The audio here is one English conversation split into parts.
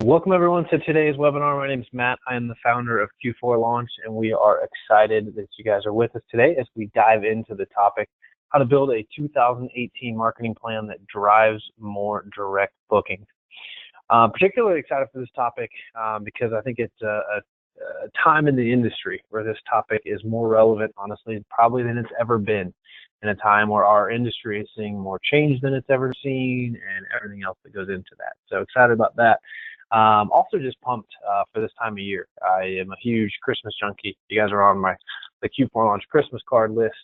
Welcome everyone to today's webinar. My name is Matt. I am the founder of Q4Launch, and we are excited that you guys are with us today as we dive into the topic, how to build a 2018 marketing plan that drives more direct bookings. Particularly excited for this topic because I think it's a time in the industry where this topic is more relevant, honestly, probably than it's ever been, in a time where our industry is seeing more change than it's ever seen and everything else that goes into that. So excited about that. Also just pumped for this time of year. I am a huge Christmas junkie. You guys are on the Q4Launch Christmas card list.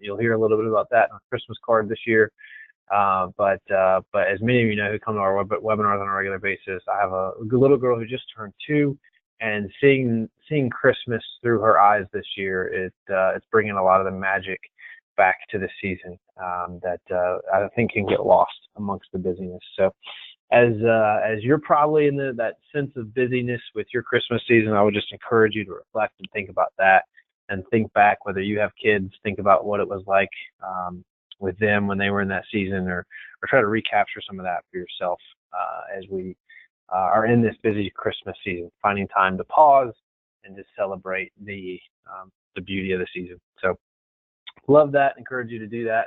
You'll hear a little bit about that on Christmas card this year. But as many of you know who come to our webinars on a regular basis, I have a little girl who just turned 2, and seeing Christmas through her eyes this year, it's bringing a lot of the magic back to the season that I think can get lost amongst the busyness. So as you're probably in that sense of busyness with your Christmas season, I would just encourage you to reflect and think about that, and think back, whether you have kids, think about what it was like with them when they were in that season, or try to recapture some of that for yourself as we are in this busy Christmas season, finding time to pause and just celebrate the beauty of the season. So love that. Encourage you to do that.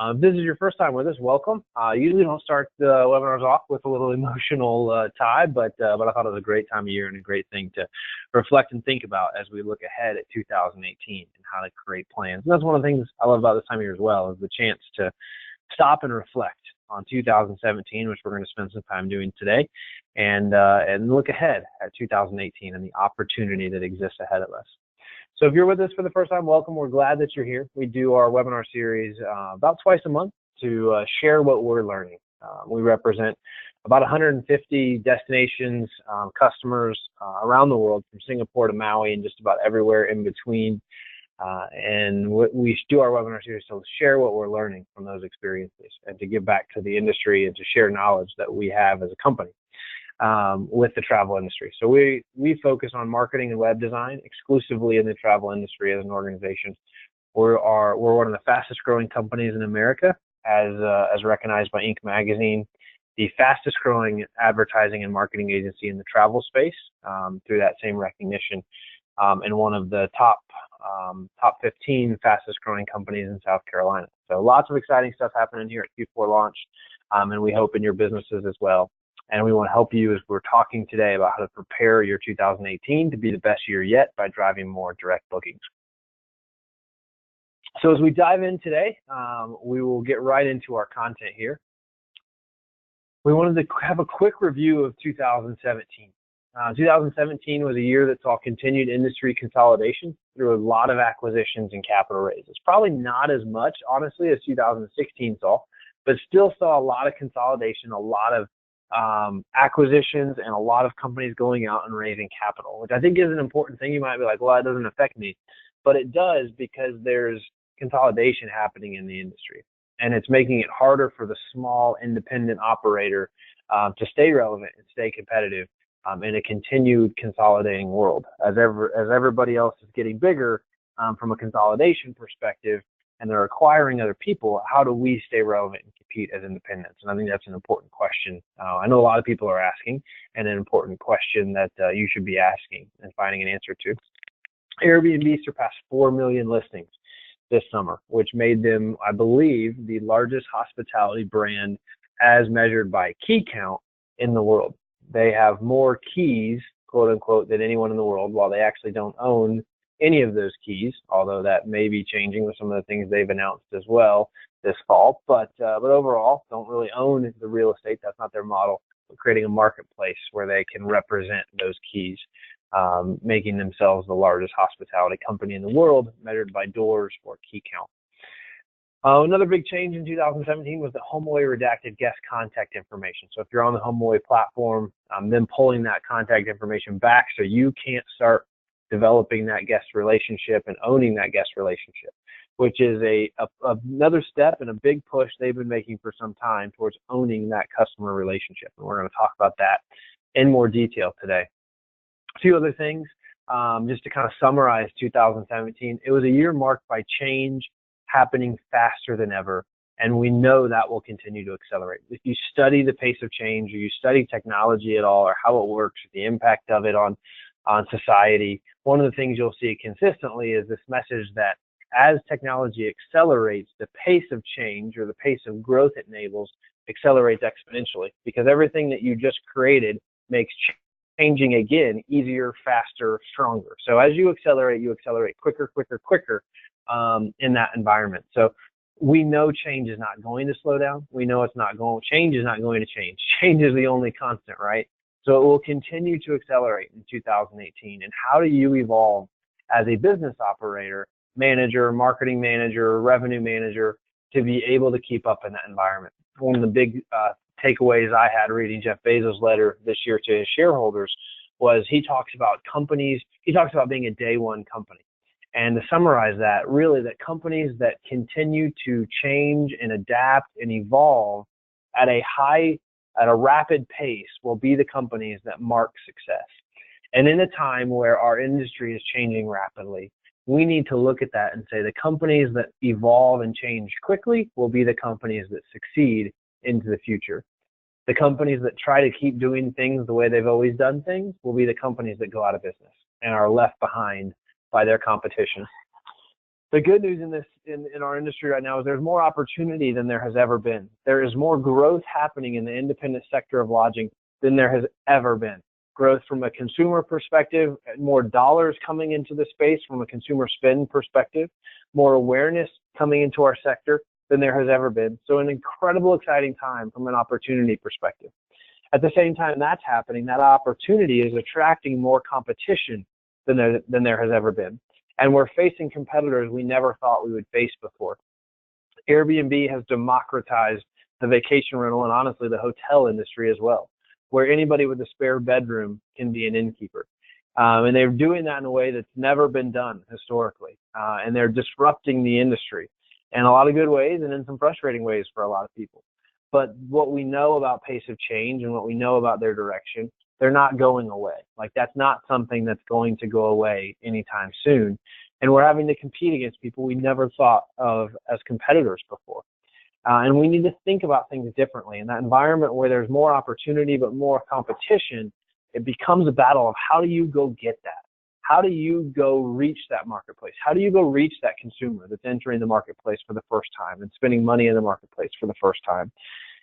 If this is your first time with us, welcome. Usually don't start the webinars off with a little emotional tie, but I thought it was a great time of year and a great thing to reflect and think about as we look ahead at 2018 and how to create plans. And that's one of the things I love about this time of year as well, is the chance to stop and reflect on 2017, which we're going to spend some time doing today, and look ahead at 2018 and the opportunity that exists ahead of us. So if you're with us for the first time, welcome. We're glad that you're here. We do our webinar series about twice a month to share what we're learning. We represent about 150 destinations, customers around the world, from Singapore to Maui and just about everywhere in between. And we do our webinar series to share what we're learning from those experiences and to give back to the industry and to share knowledge that we have as a company with the travel industry. So we focus on marketing and web design exclusively in the travel industry as an organization. We're one of the fastest growing companies in America, as recognized by Inc. magazine, the fastest growing advertising and marketing agency in the travel space through that same recognition, and one of the top 15 fastest growing companies in South Carolina. So lots of exciting stuff happening here at Q4Launch, and we hope in your businesses as well. And we want to help you as we're talking today about how to prepare your 2018 to be the best year yet by driving more direct bookings. So as we dive in today, we will get right into our content here. We wanted to have a quick review of 2017. 2017 was a year that saw continued industry consolidation through a lot of acquisitions and capital raises. Probably not as much, honestly, as 2016 saw, but still saw a lot of consolidation, a lot of acquisitions, and a lot of companies going out and raising capital, which I think is an important thing. You might be like, well, that doesn't affect me, but it does, because there's consolidation happening in the industry, and it's making it harder for the small independent operator to stay relevant and stay competitive in a continued consolidating world. As everybody else is getting bigger from a consolidation perspective, and they're acquiring other people, how do we stay relevant and compete as independents? And I think that's an important question. I know a lot of people are asking, and an important question that you should be asking and finding an answer to. Airbnb surpassed 4 million listings this summer, which made them, I believe, the largest hospitality brand as measured by key count in the world. They have more keys, quote unquote, than anyone in the world, while they actually don't own any of those keys, although that may be changing with some of the things they've announced as well this fall. But overall, don't really own the real estate. That's not their model. But creating a marketplace where they can represent those keys, making themselves the largest hospitality company in the world, measured by doors or key count. Another big change in 2017 was the HomeAway redacted guest contact information. So if you're on the HomeAway platform, them pulling that contact information back so you can't start developing that guest relationship and owning that guest relationship, which is another step and a big push they've been making for some time towards owning that customer relationship. And we're going to talk about that in more detail today. A few other things, just to kind of summarize 2017. It was a year marked by change happening faster than ever, And we know that will continue to accelerate. If you study the pace of change, or you study technology at all, or how it works, the impact of it on society, one of the things you'll see consistently is this message that as technology accelerates, the pace of change, or the pace of growth it enables, accelerates exponentially, because everything that you just created makes changing again easier, faster, stronger. So as you accelerate quicker in that environment. So we know change is not going to slow down. We know change is not going to change. Change is the only constant, right? So it will continue to accelerate in 2018. And how do you evolve as a business operator, manager, marketing manager, revenue manager, to be able to keep up in that environment? One of the big takeaways I had reading Jeff Bezos' letter this year to his shareholders was he talks about being a day one company. And to summarize that, really, that companies that continue to change and adapt and evolve at a rapid pace will be the companies that mark success. And in a time where our industry is changing rapidly, we need to look at that and say the companies that evolve and change quickly will be the companies that succeed into the future. The companies that try to keep doing things the way they've always done things will be the companies that go out of business and are left behind by their competition. The good news in our industry right now is there's more opportunity than there has ever been. There is more growth happening in the independent sector of lodging than there has ever been. Growth from a consumer perspective, more dollars coming into the space from a consumer spend perspective, more awareness coming into our sector than there has ever been. So an incredible, exciting time from an opportunity perspective. At the same time that's happening, that opportunity is attracting more competition than there has ever been. And we're facing competitors we never thought we would face before. Airbnb has democratized the vacation rental and honestly the hotel industry as well, where anybody with a spare bedroom can be an innkeeper. And they're doing that in a way that's never been done historically. And they're disrupting the industry in a lot of good ways and in some frustrating ways for a lot of people. But what we know about pace of change and what we know about their direction, they're not going away. Like, that's not something that's going to go away anytime soon. And we're having to compete against people we never thought of as competitors before. And we need to think about things differently. In that environment where there's more opportunity but more competition, it becomes a battle of how do you go get that? How do you go reach that marketplace? How do you go reach that consumer that's entering the marketplace for the first time and spending money in the marketplace for the first time?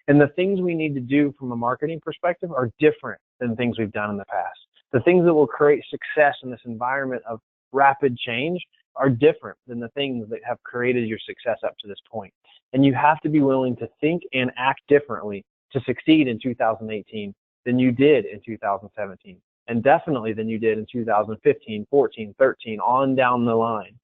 And the things we need to do from a marketing perspective are different than things we've done in the past. The things that will create success in this environment of rapid change are different than the things that have created your success up to this point. And you have to be willing to think and act differently to succeed in 2018 than you did in 2017. And definitely than you did in 2015, 14, 13, on down the line.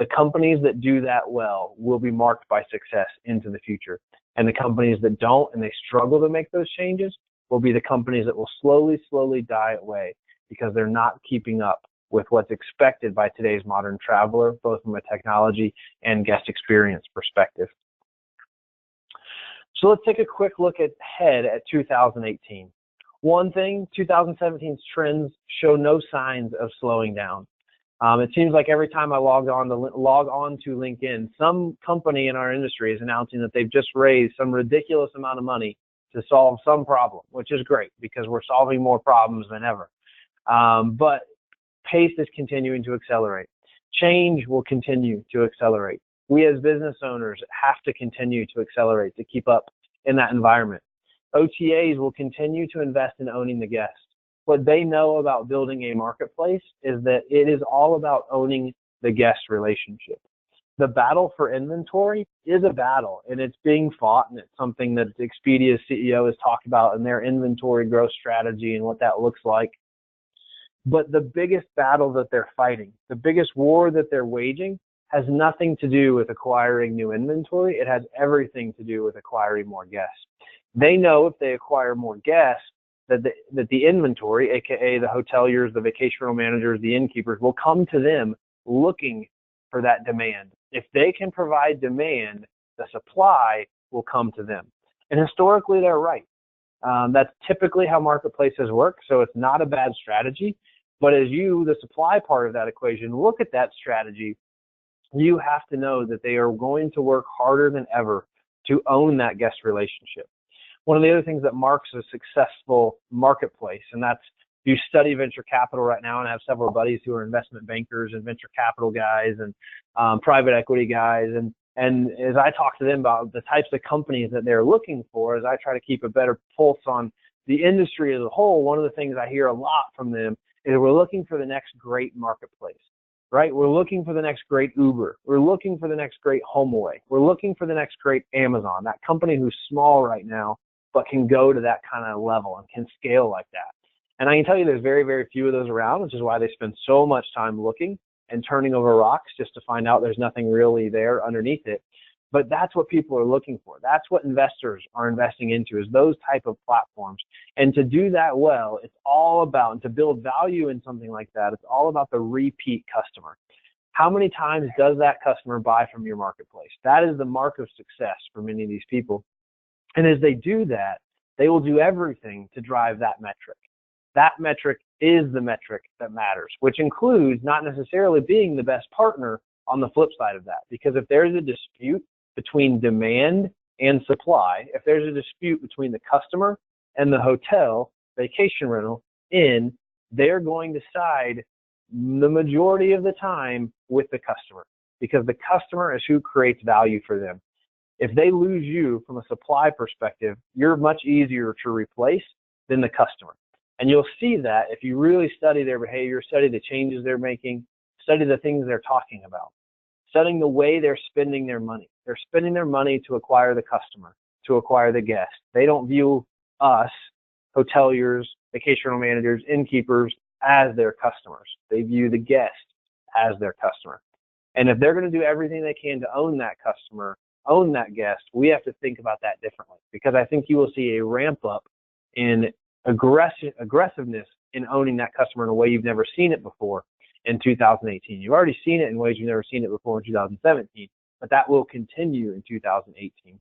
The companies that do that well will be marked by success into the future. And the companies that don't and they struggle to make those changes will be the companies that will slowly die away because they're not keeping up with what's expected by today's modern traveler, both from a technology and guest experience perspective. So let's take a quick look ahead at 2018. One thing, 2017's trends show no signs of slowing down. It seems like every time I log on to LinkedIn, some company in our industry is announcing that they've just raised some ridiculous amount of money to solve some problem, which is great because we're solving more problems than ever. But pace is continuing to accelerate. Change will continue to accelerate. We as business owners have to continue to accelerate to keep up in that environment. OTAs will continue to invest in owning the guest. What they know about building a marketplace is that it is all about owning the guest relationship. The battle for inventory is a battle, and it's being fought, and it's something that Expedia's CEO has talked about in their inventory growth strategy and what that looks like. But the biggest battle that they're fighting, the biggest war that they're waging, has nothing to do with acquiring new inventory. It has everything to do with acquiring more guests. They know if they acquire more guests, that the inventory, aka the hoteliers, the vacation rental managers, the innkeepers, will come to them looking for that demand. If they can provide demand, the supply will come to them. And historically, they're right. That's typically how marketplaces work, so it's not a bad strategy. But as you, the supply part of that equation, look at that strategy, you have to know that they are going to work harder than ever to own that guest relationship. One of the other things that marks a successful marketplace, and that's, you study venture capital right now, and I have several buddies who are investment bankers and venture capital guys and private equity guys. And as I talk to them about the types of companies that they're looking for, as I try to keep a better pulse on the industry as a whole, one of the things I hear a lot from them is we're looking for the next great marketplace, right? We're looking for the next great Uber. We're looking for the next great HomeAway. We're looking for the next great Amazon, that company who's small right now, but can go to that kind of level and can scale like that. And I can tell you there's very, very few of those around, which is why they spend so much time looking and turning over rocks just to find out there's nothing really there underneath it. But that's what people are looking for. That's what investors are investing into, is those type of platforms. And to do that well, it's all about, and to build value in something like that, it's all about the repeat customer. How many times does that customer buy from your marketplace? That is the mark of success for many of these people. And as they do that, they will do everything to drive that metric. That metric is the metric that matters, which includes not necessarily being the best partner on the flip side of that. Because if there's a dispute between demand and supply, if there's a dispute between the customer and the hotel, vacation rental, they're going to side the majority of the time with the customer, because the customer is who creates value for them. If they lose you from a supply perspective, you're much easier to replace than the customer. And you'll see that if you really study their behavior, study the changes they're making, study the things they're talking about, studying the way they're spending their money. They're spending their money to acquire the customer, to acquire the guest. They don't view us, hoteliers, vacation rental managers, innkeepers, as their customers. They view the guest as their customer. And if they're going to do everything they can to own that customer, own that guest, we have to think about that differently, because I think you will see a ramp up in aggressiveness in owning that customer in a way you've never seen it before in 2018. You've already seen it in ways you've never seen it before in 2017, but that will continue in 2018.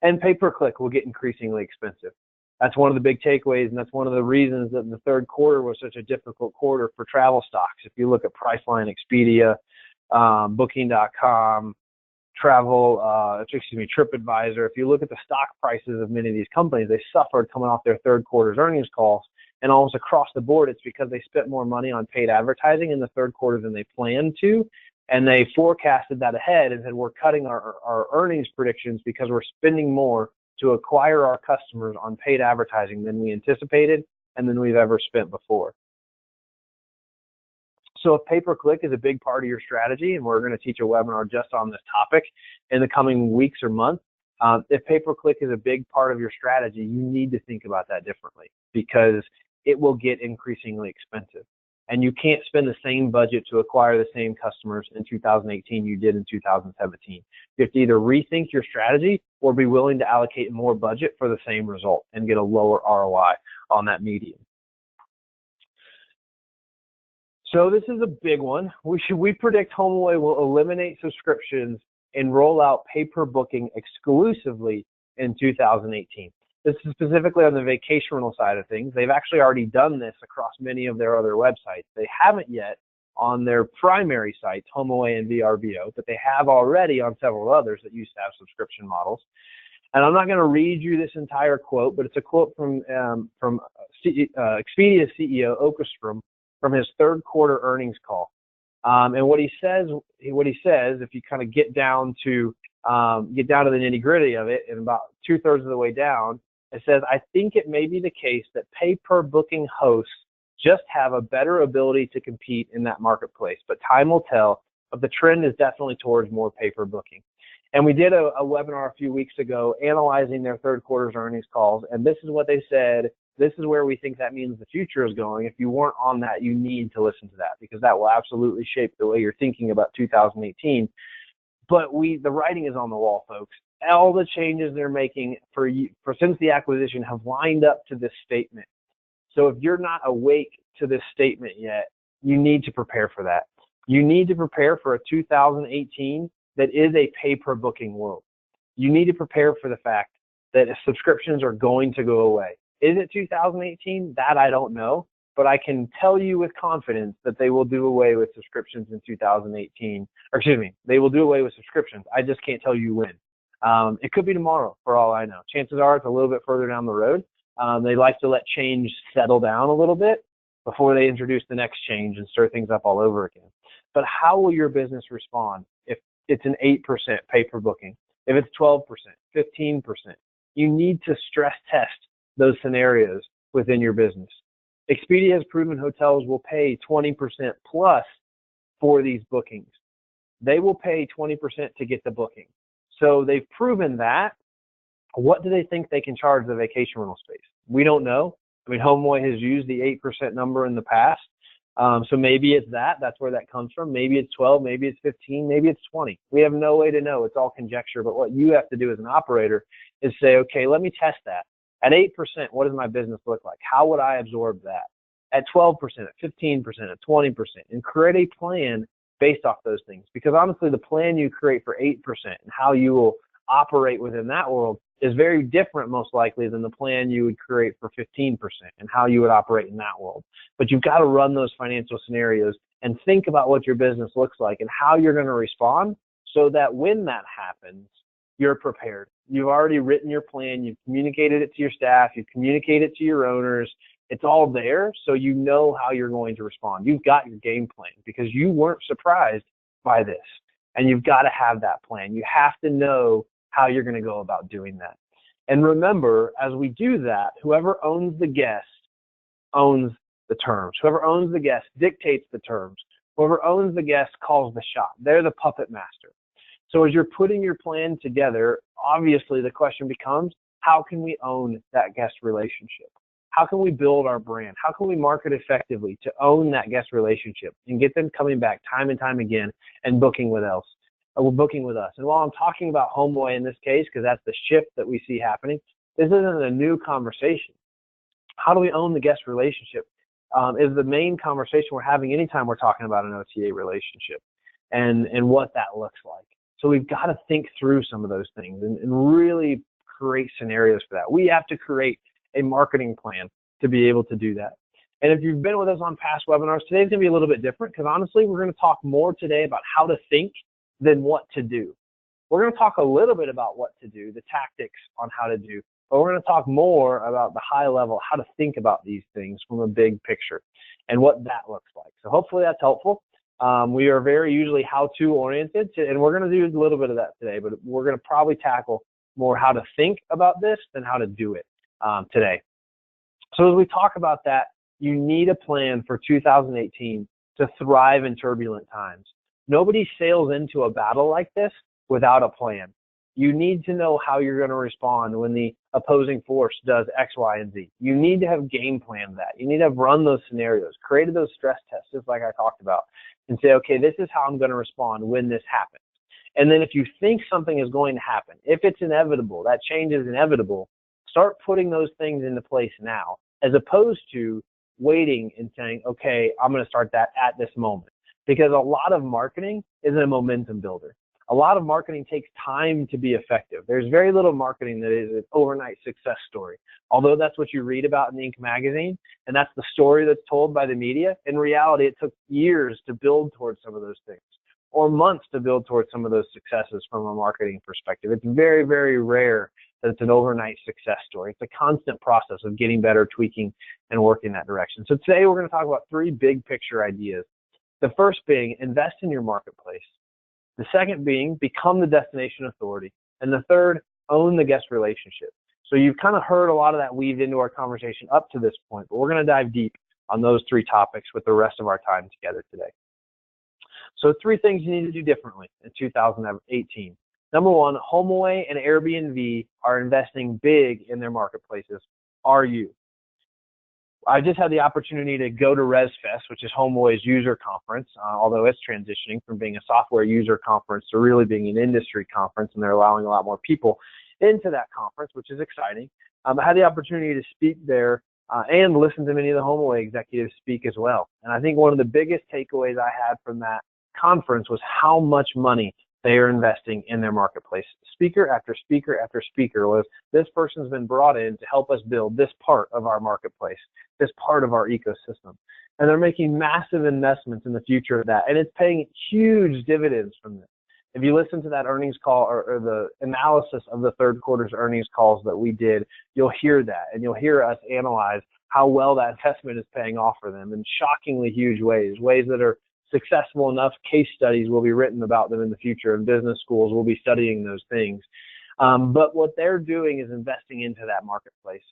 And pay-per-click will get increasingly expensive. That's one of the big takeaways, and that's one of the reasons that the third quarter was such a difficult quarter for travel stocks. If you look at Priceline, Expedia, Booking.com, TripAdvisor, if you look at the stock prices of many of these companies, they suffered coming off their third quarter's earnings calls, and almost across the board, it's because they spent more money on paid advertising in the third quarter than they planned to, and they forecasted that ahead and said, we're cutting our earnings predictions because we're spending more to acquire our customers on paid advertising than we anticipated and than we've ever spent before. So if pay-per-click is a big part of your strategy, and we're going to teach a webinar just on this topic in the coming weeks or months, if pay-per-click is a big part of your strategy, you need to think about that differently, because it will get increasingly expensive. And you can't spend the same budget to acquire the same customers in 2018 you did in 2017. You have to either rethink your strategy or be willing to allocate more budget for the same result and get a lower ROI on that medium. So this is a big one. We predict HomeAway will eliminate subscriptions and roll out pay-per-booking exclusively in 2018. This is specifically on the vacation rental side of things. They've actually already done this across many of their other websites. They haven't yet on their primary sites, HomeAway and VRBO, but they have already on several others that used to have subscription models. And I'm not going to read you this entire quote, but it's a quote from Expedia's CEO, Åkerström, from his third quarter earnings call. And what he says, if you kind of get down to the nitty gritty of it, and about 2/3 of the way down, it says, I think it may be the case that pay-per-booking hosts just have a better ability to compete in that marketplace, but time will tell. But the trend is definitely towards more pay-per-booking. And we did a webinar a few weeks ago analyzing their third quarter's earnings calls, and this is what they said. This is where we think that means the future is going. If you weren't on that, you need to listen to that, because that will absolutely shape the way you're thinking about 2018. But the writing is on the wall, folks. All the changes they're making since the acquisition have lined up to this statement. So if you're not awake to this statement yet, you need to prepare for that. You need to prepare for a 2018 that is a pay-per-booking world. You need to prepare for the fact that subscriptions are going to go away. Is it 2018? That I don't know, but I can tell you with confidence that they will do away with subscriptions in 2018. Or excuse me, they will do away with subscriptions. I just can't tell you when. It could be tomorrow, for all I know. Chances are it's a little bit further down the road. They like to let change settle down a little bit before they introduce the next change and stir things up all over again. But how will your business respond if it's an 8% pay per booking, if it's 12%, 15%? You need to stress test those scenarios within your business. Expedia has proven hotels will pay 20% plus for these bookings. They will pay 20% to get the booking. So they've proven that. What do they think they can charge the vacation rental space? We don't know. I mean, HomeAway has used the 8% number in the past. So maybe it's that. That's where that comes from. Maybe it's 12, maybe it's 15, maybe it's 20. We have no way to know. It's all conjecture. But what you have to do as an operator is say, okay, let me test that. At 8%, what does my business look like? How would I absorb that? At 12%, at 15%, at 20%, and create a plan based off those things. Because honestly, the plan you create for 8% and how you will operate within that world is very different, most likely, than the plan you would create for 15% and how you would operate in that world. But you've got to run those financial scenarios and think about what your business looks like and how you're going to respond so that when that happens, you're prepared. You've already written your plan. You've communicated it to your staff. You've communicated it to your owners. It's all there, so you know how you're going to respond. You've got your game plan because you weren't surprised by this, and you've got to have that plan. You have to know how you're going to go about doing that. And remember, as we do that, whoever owns the guest owns the terms. Whoever owns the guest dictates the terms. Whoever owns the guest calls the shot. They're the puppet master. So as you're putting your plan together, obviously the question becomes, how can we own that guest relationship? How can we build our brand? How can we market effectively to own that guest relationship and get them coming back time and time again and booking with us? And while I'm talking about HomeAway in this case, because that's the shift that we see happening, this isn't a new conversation. How do we own the guest relationship is the main conversation we're having anytime we're talking about an OTA relationship and what that looks like. So we've got to think through some of those things and really create scenarios for that. We have to create a marketing plan to be able to do that. And if you've been with us on past webinars, today's going to be a little bit different because honestly, we're going to talk more today about how to think than what to do. We're going to talk a little bit about what to do, the tactics on how to do, but we're going to talk more about the high level, how to think about these things from a big picture and what that looks like. So hopefully that's helpful. We are very usually how-to oriented, and we're going to do a little bit of that today, but we're going to probably tackle more how to think about this than how to do it today. So as we talk about that, you need a plan for 2018 to thrive in turbulent times. Nobody sails into a battle like this without a plan. You need to know how you're going to respond when the opposing force does X, Y, and Z. You need to have game planned that. You need to have run those scenarios, created those stress tests, just like I talked about, and say, okay, this is how I'm going to respond when this happens. And then if you think something is going to happen, if it's inevitable, that change is inevitable, start putting those things into place now, as opposed to waiting and saying, okay, I'm going to start that at this moment. Because a lot of marketing is a momentum builder. A lot of marketing takes time to be effective. There's very little marketing that is an overnight success story. Although that's what you read about in Inc. magazine, and that's the story that's told by the media, in reality, it took years to build towards some of those things, or months to build towards some of those successes from a marketing perspective. It's very, very rare that it's an overnight success story. It's a constant process of getting better, tweaking, and working that direction. So today we're going to talk about 3 big picture ideas. The first being, invest in your marketplace. The second being, become the destination authority. And the third, own the guest relationship. So you've kind of heard a lot of that weaved into our conversation up to this point, but we're going to dive deep on those 3 topics with the rest of our time together today. So 3 things you need to do differently in 2018. Number 1, HomeAway and Airbnb are investing big in their marketplaces. Are you? I just had the opportunity to go to ResFest, which is HomeAway's user conference, although it's transitioning from being a software user conference to really being an industry conference, and they're allowing a lot more people into that conference, which is exciting. I had the opportunity to speak there and listen to many of the HomeAway executives speak as well. And I think one of the biggest takeaways I had from that conference was how much money they are investing in their marketplace. Speaker after speaker after speaker was, this person's been brought in to help us build this part of our marketplace, this part of our ecosystem. And they're making massive investments in the future of that. And it's paying huge dividends from this. If you listen to that earnings call or the analysis of the third quarter's earnings calls that we did, you'll hear that, and you'll hear us analyze how well that investment is paying off for them in shockingly huge ways that are successful enough. Case studies will be written about them in the future, and business schools will be studying those things. But what they're doing is investing into that marketplace.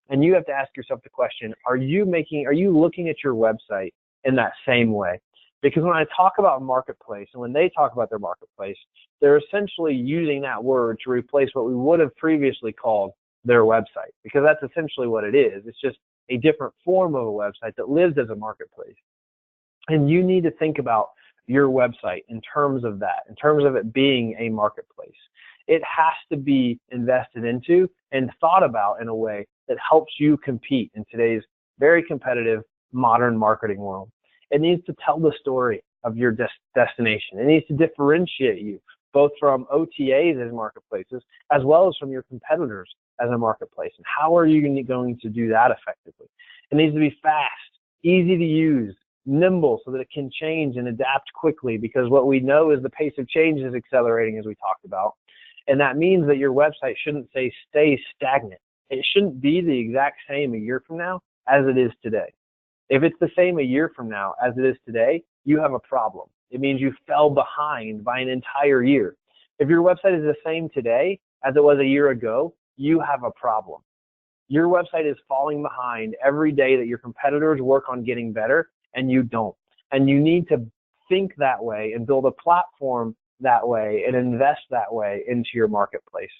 And you have to ask yourself the question, are you looking at your website in that same way? Because when I talk about marketplace and when they talk about their marketplace, they're essentially using that word to replace what we would have previously called their website, because that's essentially what it is. It's just a different form of a website that lives as a marketplace. And you need to think about your website in terms of that, in terms of it being a marketplace. It has to be invested into and thought about in a way that helps you compete in today's very competitive modern marketing world. It needs to tell the story of your destination. It needs to differentiate you both from OTAs as marketplaces as well as from your competitors as a marketplace. And how are you going to do that effectively? It needs to be fast, easy to use, nimble, so that it can change and adapt quickly, because what we know is the pace of change is accelerating, as we talked about. And that means that your website shouldn't stay stagnant. It shouldn't be the exact same a year from now as it is today. If it's the same a year from now as it is today, you have a problem. It means you fell behind by an entire year. If your website is the same today as it was a year ago, you have a problem. Your website is falling behind every day that your competitors work on getting better and you don't. And you need to think that way and build a platform that way and invest that way into your marketplace.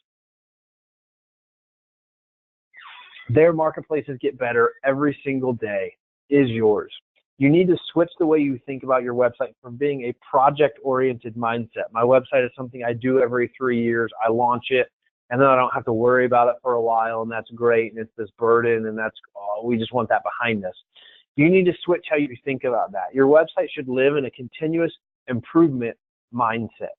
Their marketplaces get better every single day. Is yours. You need to switch the way you think about your website from being a project-oriented mindset. My website is something I do every 3 years. I launch it, and then I don't have to worry about it for a while, and that's great, and it's this burden, and we just want that behind us. You need to switch how you think about that. Your website should live in a continuous improvement mindset.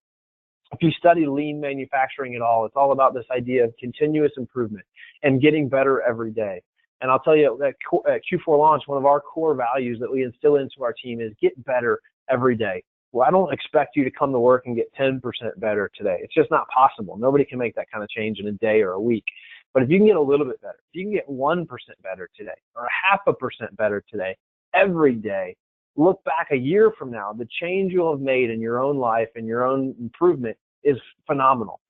If you study lean manufacturing at all, it's all about this idea of continuous improvement and getting better every day. And I'll tell you that at Q4Launch, one of our core values that we instill into our team is get better every day. Well, I don't expect you to come to work and get 10% better today. It's just not possible. Nobody can make that kind of change in a day or a week. But if you can get a little bit better, if you can get 1% better today or 0.5% better today, every day, look back a year from now, the change you'll have made in your own life and your own improvement is phenomenal.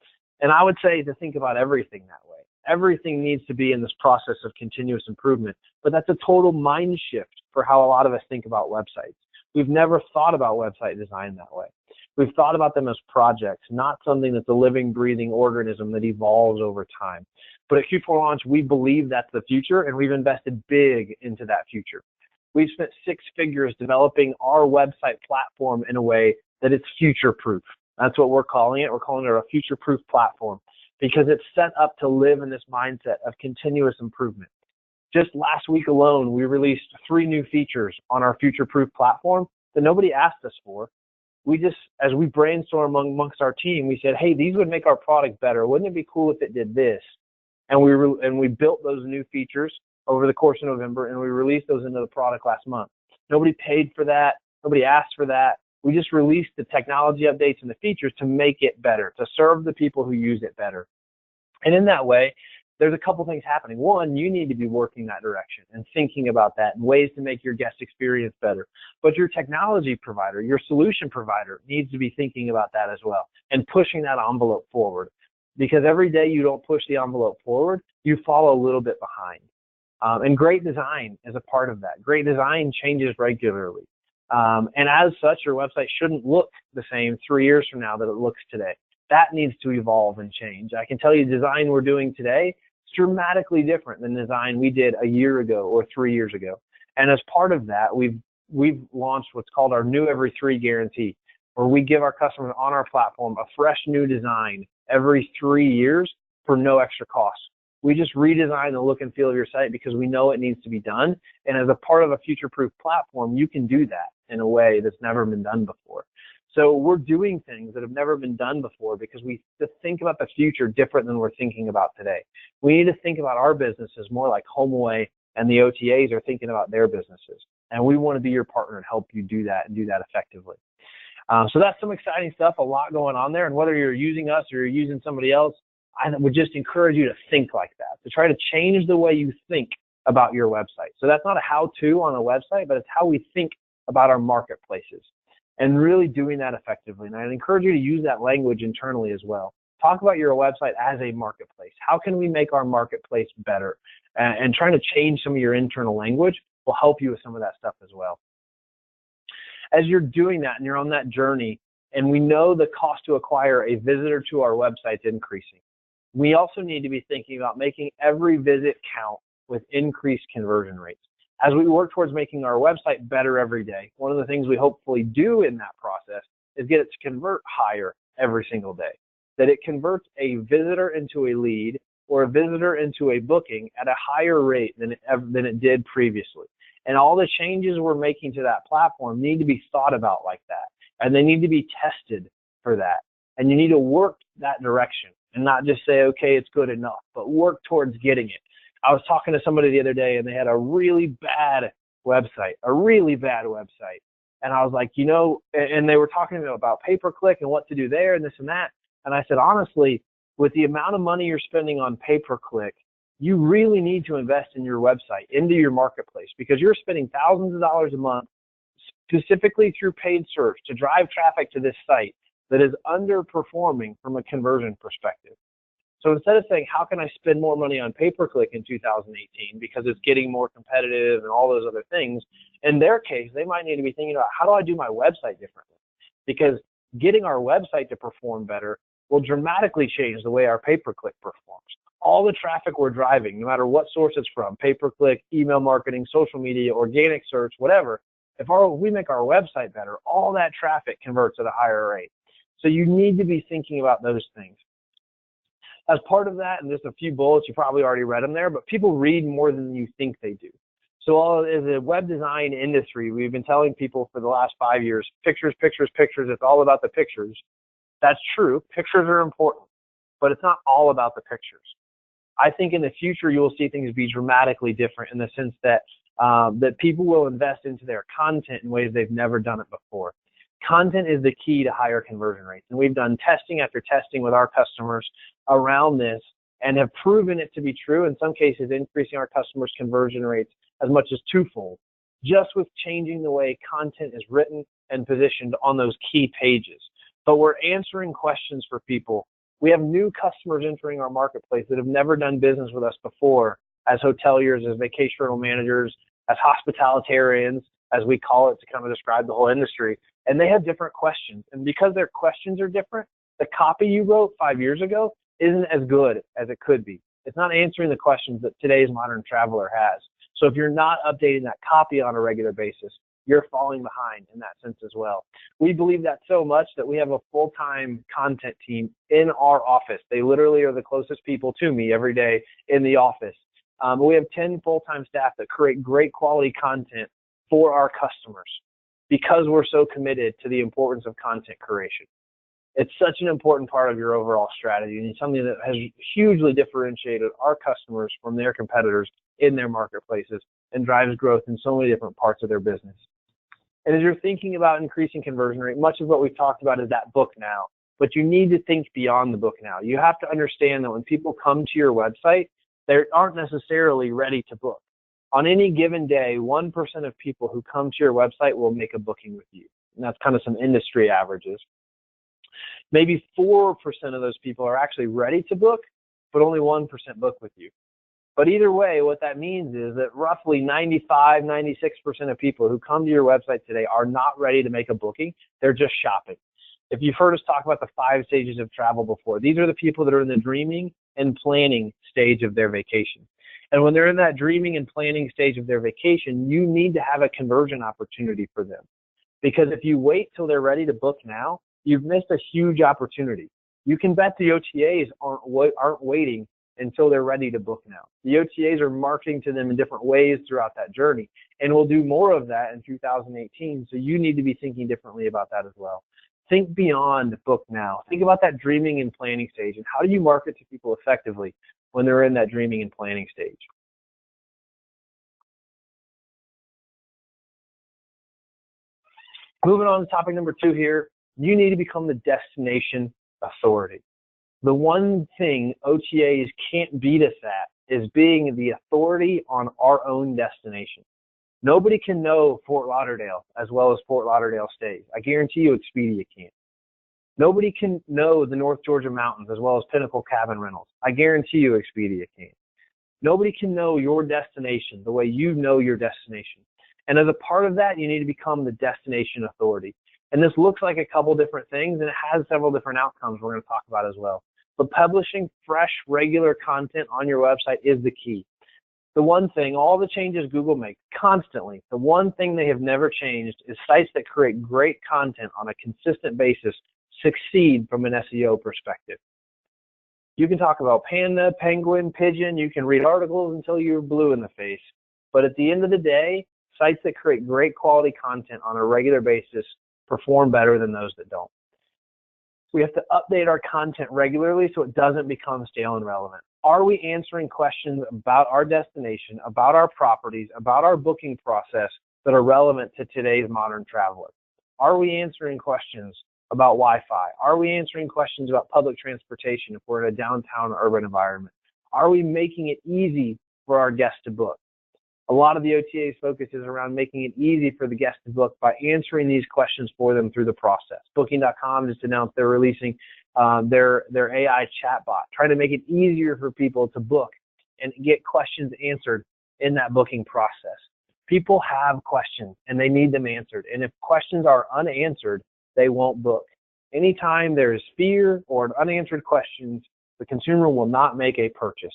And I would say to think about everything that way. Everything needs to be in this process of continuous improvement, but that's a total mind shift for how a lot of us think about websites. We've never thought about website design that way. We've thought about them as projects, not something that's a living, breathing organism that evolves over time. But at Q4Launch, we believe that's the future, and we've invested big into that future. We've spent 6 figures developing our website platform in a way that it's future-proof. That's what we're calling it. We're calling it a future-proof platform, because it's set up to live in this mindset of continuous improvement. Just last week alone, we released 3 new features on our future-proof platform that nobody asked us for. As we brainstormed amongst our team, we said, hey, these would make our product better. Wouldn't it be cool if it did this? And we built those new features over the course of November, and we released those into the product last month. Nobody paid for that. Nobody asked for that. We just released the technology updates and the features to make it better, to serve the people who use it better. And in that way, there's a couple things happening. One, you need to be working that direction and thinking about that and ways to make your guest experience better. But your technology provider, your solution provider needs to be thinking about that as well and pushing that envelope forward. Because every day you don't push the envelope forward, you fall a little bit behind. And great design is a part of that. Great design changes regularly. And as such, your website shouldn't look the same 3 years from now that it looks today. That needs to evolve and change. I can tell you the design we're doing today is dramatically different than the design we did a year ago or 3 years ago. And as part of that, we've launched what's called our New Every 3 guarantee, where we give our customers on our platform a fresh new design every 3 years for no extra cost. We just redesign the look and feel of your site because we know it needs to be done. And as a part of a future-proof platform, you can do that in a way that's never been done before. So we're doing things that have never been done before because we think about the future different than we're thinking about today. We need to think about our businesses more like HomeAway and the OTAs are thinking about their businesses. And we want to be your partner and help you do that and do that effectively. So that's some exciting stuff, a lot going on there. And whether you're using us or you're using somebody else, I would just encourage you to think like that, to try to change the way you think about your website. So that's not a how-to on a website, but it's how we think about our marketplaces and really doing that effectively. And I'd encourage you to use that language internally as well. Talk about your website as a marketplace. How can we make our marketplace better? And trying to change some of your internal language will help you with some of that stuff as well. As you're doing that and you're on that journey, and we know the cost to acquire a visitor to our website is increasing, we also need to be thinking about making every visit count with increased conversion rates. As we work towards making our website better every day, one of the things we hopefully do in that process is get it to convert higher every single day. That it converts a visitor into a lead or a visitor into a booking at a higher rate than it did previously. And all the changes we're making to that platform need to be thought about like that. And they need to be tested for that. And you need to work that direction and not just say, okay, it's good enough, but work towards getting it. I was talking to somebody the other day and they had a really bad website. And I was like, and they were talking to me about pay-per-click and what to do there and this and that. And I said, honestly, with the amount of money you're spending on pay-per-click, you really need to invest in your website, into your marketplace, because you're spending thousands of dollars a month specifically through paid search to drive traffic to this site that is underperforming from a conversion perspective. So instead of saying, how can I spend more money on pay-per-click in 2018 because it's getting more competitive and all those other things, in their case, they might need to be thinking about, how do I do my website differently? Because getting our website to perform better will dramatically change the way our pay-per-click performs. All the traffic we're driving, no matter what source it's from, pay-per-click, email marketing, social media, organic search, whatever, if we make our website better, all that traffic converts at a higher rate. So you need to be thinking about those things. As part of that, and just a few bullets, you probably already read them there, but people read more than you think they do. So as a web design industry, we've been telling people for the last 5 years, pictures, pictures, pictures, it's all about the pictures. That's true. Pictures are important, but it's not all about the pictures. I think in the future, you will see things be dramatically different in the sense that that people will invest into their content in ways they've never done it before. Content is the key to higher conversion rates. And we've done testing after testing with our customers around this and have proven it to be true, in some cases increasing our customers' conversion rates as much as twofold, just with changing the way content is written and positioned on those key pages. But we're answering questions for people. We have new customers entering our marketplace that have never done business with us before as hoteliers, as vacation rental managers, as hospitalitarians, as we call it to kind of describe the whole industry. And they have different questions. And because their questions are different, the copy you wrote 5 years ago isn't as good as it could be. It's not answering the questions that today's modern traveler has. So if you're not updating that copy on a regular basis, you're falling behind in that sense as well. We believe that so much that we have a full-time content team in our office. They literally are the closest people to me every day in the office. We have 10 full-time staff that create great quality content for our customers because we're so committed to the importance of content creation. It's such an important part of your overall strategy, and it's something that has hugely differentiated our customers from their competitors in their marketplaces and drives growth in so many different parts of their business. And as you're thinking about increasing conversion rate, much of what we've talked about is that book now, but you need to think beyond the book now. You have to understand that when people come to your website, they aren't necessarily ready to book. On any given day, 1% of people who come to your website will make a booking with you. And that's kind of some industry averages. Maybe 4% of those people are actually ready to book, but only 1% book with you. But either way, what that means is that roughly 95, 96% of people who come to your website today are not ready to make a booking. They're just shopping. If you've heard us talk about the 5 stages of travel before, these are the people that are in the dreaming and planning stage of their vacation. And when they're in that dreaming and planning stage of their vacation, you need to have a conversion opportunity for them. Because if you wait till they're ready to book now, you've missed a huge opportunity. You can bet the OTAs aren't waiting until they're ready to book now. The OTAs are marketing to them in different ways throughout that journey, and we'll do more of that in 2018, so you need to be thinking differently about that as well. Think beyond book now. Think about that dreaming and planning stage, and how do you market to people effectively when they're in that dreaming and planning stage? Moving on to topic number 2 here, You need to become the destination authority. The one thing OTAs can't beat us at is being the authority on our own destination. Nobody can know Fort Lauderdale as well as Fort Lauderdale stays. I guarantee you Expedia can't. Nobody can know the North Georgia mountains as well as Pinnacle Cabin Rentals. I guarantee you Expedia can't. Nobody can know your destination the way you know your destination. And as a part of that, you need to become the destination authority. And this looks like a couple different things, and it has several different outcomes we're going to talk about as well. But publishing fresh, regular content on your website is the key. The one thing, all the changes Google makes constantly, the one thing they have never changed is sites that create great content on a consistent basis succeed from an SEO perspective. You can talk about panda, penguin, pigeon, you can read articles until you're blue in the face. But at the end of the day, sites that create great quality content on a regular basis perform better than those that don't. We have to update our content regularly so it doesn't become stale and relevant. Are we answering questions about our destination, about our properties, about our booking process that are relevant to today's modern traveler? Are we answering questions about Wi-Fi? Are we answering questions about public transportation if we're in a downtown urban environment? Are we making it easy for our guests to book? A lot of the OTA's focus is around making it easy for the guest to book by answering these questions for them through the process. Booking.com just announced they're releasing their AI chatbot, trying to make it easier for people to book and get questions answered in that booking process. People have questions and they need them answered. And if questions are unanswered, they won't book. Anytime there's fear or unanswered questions, the consumer will not make a purchase.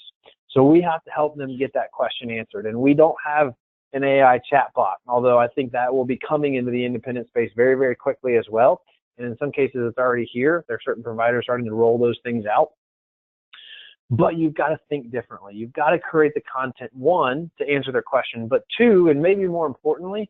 So we have to help them get that question answered. And we don't have an AI chatbot, although I think that will be coming into the independent space very, very quickly as well. And in some cases, it's already here. There are certain providers starting to roll those things out. But you've got to think differently. You've got to create the content, one, to answer their question, but two, and maybe more importantly,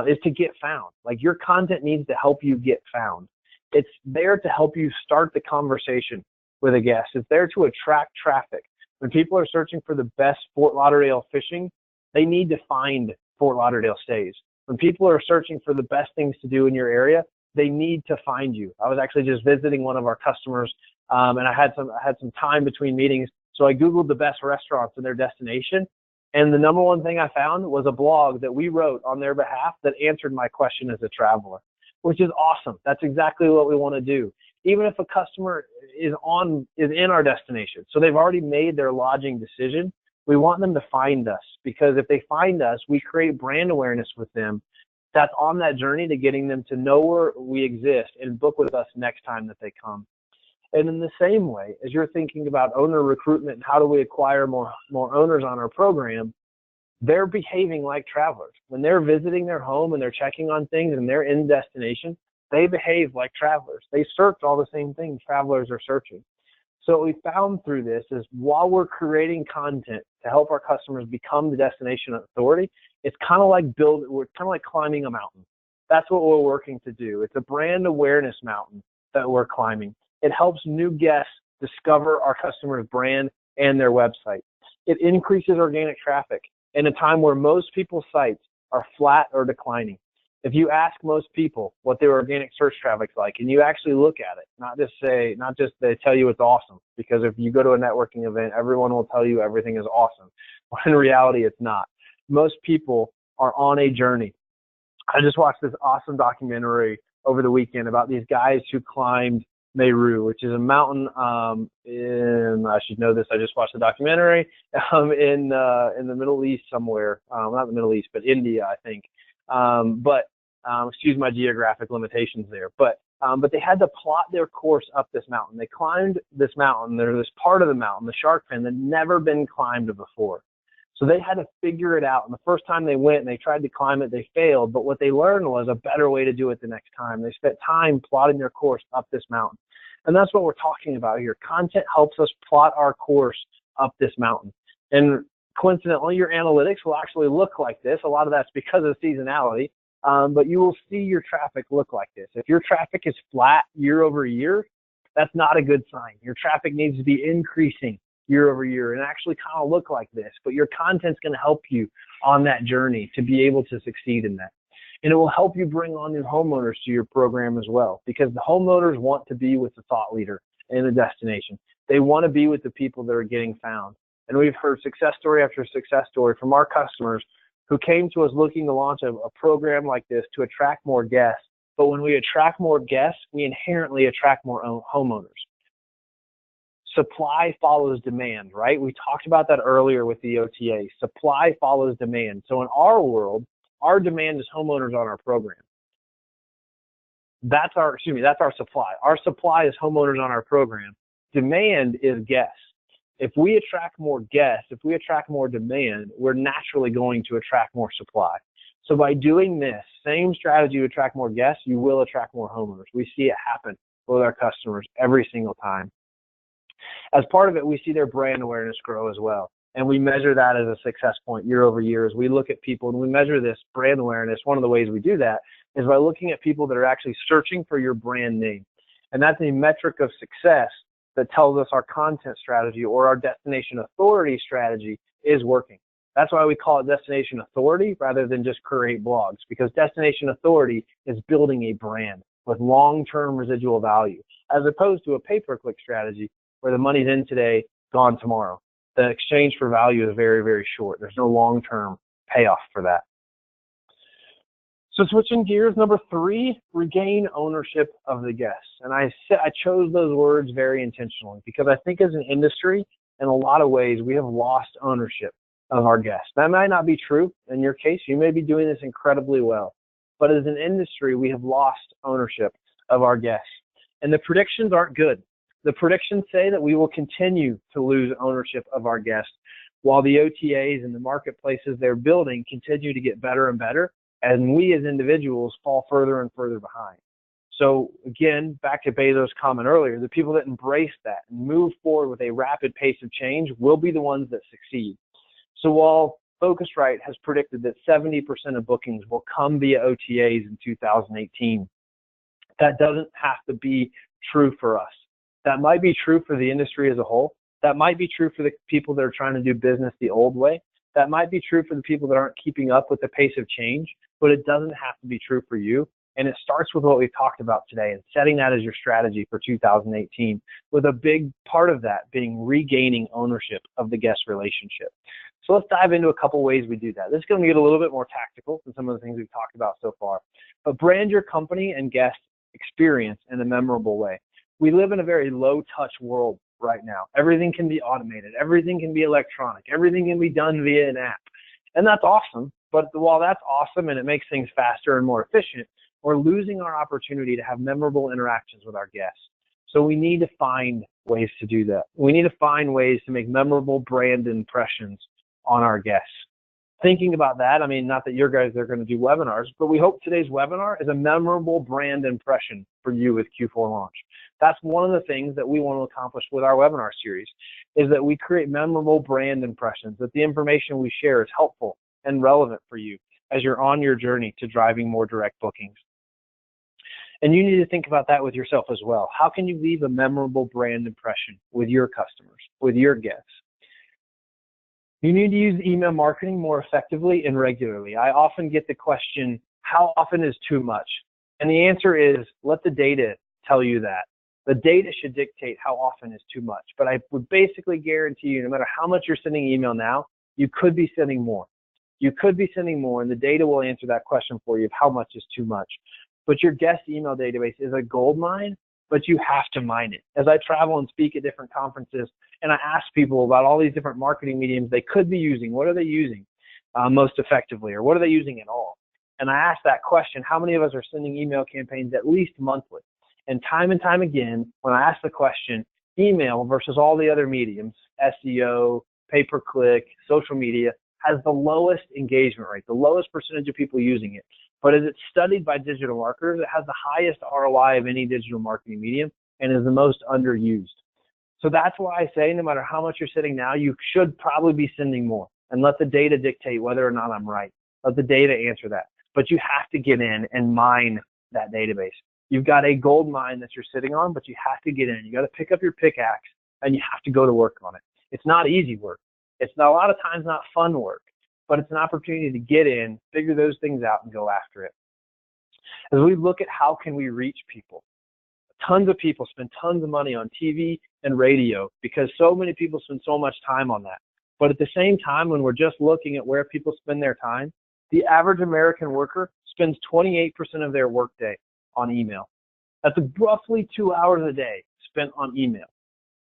is to get found. Like, your content needs to help you get found. It's there to help you start the conversation with a guest. It's there to attract traffic. When people are searching for the best Fort Lauderdale fishing, they need to find Fort Lauderdale stays. When people are searching for the best things to do in your area, they need to find you. I was actually just visiting one of our customers, and I had some time between meetings, so I Googled the best restaurants in their destination, and the number one thing I found was a blog that we wrote on their behalf that answered my question as a traveler, which is awesome. That's exactly what we want to do. Even if a customer is in our destination, so they've already made their lodging decision, we want them to find us, because if they find us, we create brand awareness with them that's on that journey to getting them to know where we exist and book with us next time that they come. And in the same way, as you're thinking about owner recruitment and how do we acquire more owners on our program, they're behaving like travelers. When they're visiting their home and they're checking on things and they're in destination, they behave like travelers. They search all the same things travelers are searching. So what we found through this is, while we're creating content to help our customers become the destination authority, it's kind of like climbing a mountain. That's what we're working to do. It's a brand awareness mountain that we're climbing. It helps new guests discover our customer's brand and their website. It increases organic traffic in a time where most people's sites are flat or declining. If you ask most people what their organic search traffic's like, and you actually look at it, not just they tell you it's awesome, because if you go to a networking event, everyone will tell you everything is awesome, when in reality it's not. Most people are on a journey. I just watched this awesome documentary over the weekend about these guys who climbed Meru, which is a mountain I should know this, I just watched the documentary, in the Middle East somewhere, not the Middle East, but India, I think. Excuse my geographic limitations there, but they had to plot their course up this mountain. They climbed this mountain. There's this part of the mountain, the shark fin, that had never been climbed before. So they had to figure it out. And the first time they went and they tried to climb it, they failed. But what they learned was a better way to do it the next time. They spent time plotting their course up this mountain. And that's what we're talking about here. Content helps us plot our course up this mountain. And coincidentally, your analytics will actually look like this. A lot of that's because of seasonality. But you will see your traffic look like this. If your traffic is flat year over year, that's not a good sign. Your traffic needs to be increasing year over year and actually kind of look like this. But your content's going to help you on that journey to be able to succeed in that. And it will help you bring on your homeowners to your program as well, because the homeowners want to be with the thought leader in the destination. They want to be with the people that are getting found. And we've heard success story after success story from our customers who came to us looking to launch a program like this to attract more guests. But when we attract more guests, we inherently attract more homeowners. Supply follows demand, right? We talked about that earlier with the OTA. Supply follows demand. So in our world, our demand is homeowners on our program. That's our supply. Our supply is homeowners on our program. Demand is guests. If we attract more guests, if we attract more demand, we're naturally going to attract more supply. So by doing this same strategy to attract more guests, you will attract more homeowners. We see it happen with our customers every single time. As part of it, we see their brand awareness grow as well. And we measure that as a success point year over year. As we look at people and we measure this brand awareness, one of the ways we do that is by looking at people that are actually searching for your brand name. And that's a metric of success that tells us our content strategy or our destination authority strategy is working. That's why we call it destination authority rather than just create blogs, because destination authority is building a brand with long-term residual value, as opposed to a pay-per-click strategy where the money's in today, gone tomorrow. The exchange for value is very, very short. There's no long-term payoff for that. So switching gears, number 3, regain ownership of the guests. And I chose those words very intentionally because I think as an industry, in a lot of ways, we have lost ownership of our guests. That might not be true in your case. You may be doing this incredibly well. But as an industry, we have lost ownership of our guests. And the predictions aren't good. The predictions say that we will continue to lose ownership of our guests while the OTAs and the marketplaces they're building continue to get better and better, and we as individuals fall further and further behind. So again, back to Bezos' comment earlier, the people that embrace that and move forward with a rapid pace of change will be the ones that succeed. So while Focusrite has predicted that 70% of bookings will come via OTAs in 2018, that doesn't have to be true for us. That might be true for the industry as a whole. That might be true for the people that are trying to do business the old way. That might be true for the people that aren't keeping up with the pace of change, but it doesn't have to be true for you. And it starts with what we've talked about today and setting that as your strategy for 2018, with a big part of that being regaining ownership of the guest relationship. So let's dive into a couple ways we do that. This is going to get a little bit more tactical than some of the things we've talked about so far, but brand your company and guest experience in a memorable way. We live in a very low-touch world right now. Everything can be automated. Everything can be electronic. Everything can be done via an app. And that's awesome. But while that's awesome and it makes things faster and more efficient, we're losing our opportunity to have memorable interactions with our guests. So we need to find ways to do that. We need to find ways to make memorable brand impressions on our guests. Thinking about that, I mean, not that your guys are going to do webinars, but we hope today's webinar is a memorable brand impression for you with Q4 Launch. That's one of the things that we want to accomplish with our webinar series, is that we create memorable brand impressions, that the information we share is helpful and relevant for you as you're on your journey to driving more direct bookings. And you need to think about that with yourself as well. How can you leave a memorable brand impression with your customers, with your guests? You need to use email marketing more effectively and regularly. I often get the question, how often is too much? And the answer is, let the data tell you that. The data should dictate how often is too much. But I would basically guarantee you, no matter how much you're sending email now, you could be sending more. You could be sending more, and the data will answer that question for you of how much is too much. But your guest email database is a gold mine, but you have to mine it. As I travel and speak at different conferences, and I ask people about all these different marketing mediums they could be using, what are they using most effectively, or what are they using at all? And I ask that question, how many of us are sending email campaigns at least monthly? And time again, when I ask the question, email versus all the other mediums, SEO, pay-per-click, social media, has the lowest engagement rate, the lowest percentage of people using it. But as it's studied by digital marketers, it has the highest ROI of any digital marketing medium and is the most underused. So that's why I say no matter how much you're sending now, you should probably be sending more, and let the data dictate whether or not I'm right. Let the data answer that. But you have to get in and mine that database. You've got a gold mine that you're sitting on, but you have to get in. You got to pick up your pickaxe and you have to go to work on it. It's not easy work. It's not, a lot of times not fun work, but it's an opportunity to get in, figure those things out, and go after it. As we look at how can we reach people, tons of people spend tons of money on TV and radio because so many people spend so much time on that. But at the same time, when we're just looking at where people spend their time, the average American worker spends 28% of their workday on email. That's roughly 2 hours a day spent on email.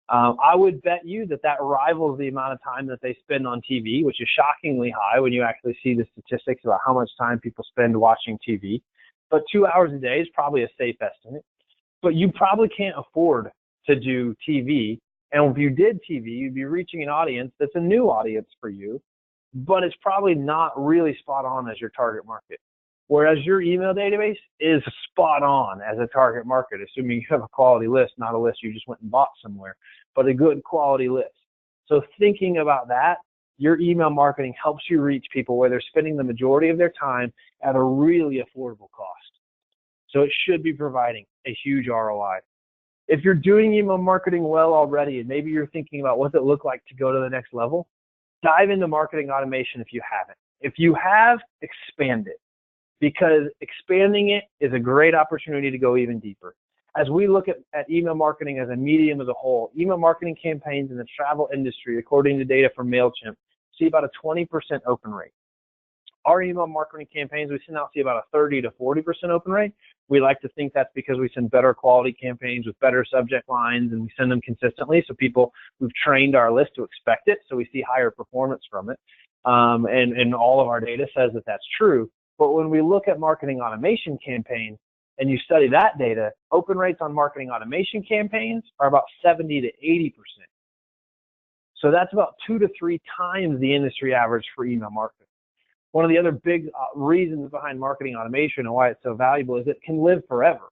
I would bet you that rivals the amount of time that they spend on TV, which is shockingly high when you actually see the statistics about how much time people spend watching TV. But 2 hours a day is probably a safe estimate. But you probably can't afford to do TV. And if you did TV, you'd be reaching an audience that's a new audience for you, but it's probably not really spot on as your target market. Whereas your email database is spot on as a target market, assuming you have a quality list, not a list you just went and bought somewhere, but a good quality list. So thinking about that, your email marketing helps you reach people where they're spending the majority of their time at a really affordable cost. So it should be providing a huge ROI. If you're doing email marketing well already, and maybe you're thinking about what does it look like to go to the next level, dive into marketing automation if you haven't. If you have, expand it, because expanding it is a great opportunity to go even deeper. As we look at email marketing as a medium as a whole, email marketing campaigns in the travel industry, according to data from MailChimp, see about a 20% open rate. Our email marketing campaigns, we send out see about a 30 to 40% open rate. We like to think that's because we send better quality campaigns with better subject lines, and we send them consistently. So we've trained our list to expect it. So we see higher performance from it. And all of our data says that that's true. But when we look at marketing automation campaigns and you study that data, open rates on marketing automation campaigns are about 70 to 80%. So that's about 2 to 3 times the industry average for email marketing. One of the other big reasons behind marketing automation and why it's so valuable is it can live forever.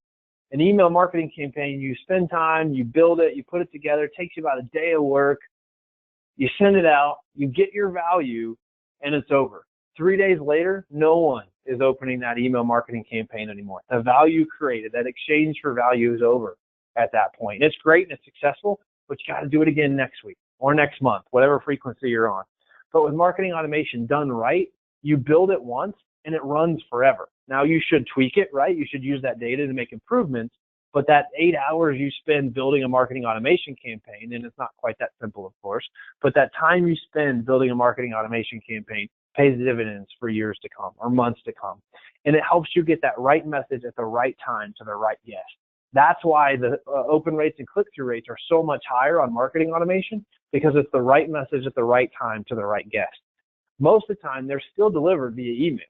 An email marketing campaign, you spend time, you build it, you put it together, it takes you about a day of work, you send it out, you get your value, and it's over. 3 days later, no one is opening that email marketing campaign anymore. The value created, that exchange for value is over at that point. And it's great and it's successful, but you got to do it again next week or next month, whatever frequency you're on. But with marketing automation done right, you build it once and it runs forever. Now you should tweak it, right? You should use that data to make improvements, but that 8 hours you spend building a marketing automation campaign, and it's not quite that simple, of course, but that time you spend building a marketing automation campaign pays dividends for years to come or months to come. And it helps you get that right message at the right time to the right guest. That's why the open rates and click-through rates are so much higher on marketing automation, because it's the right message at the right time to the right guest. Most of the time, they're still delivered via email.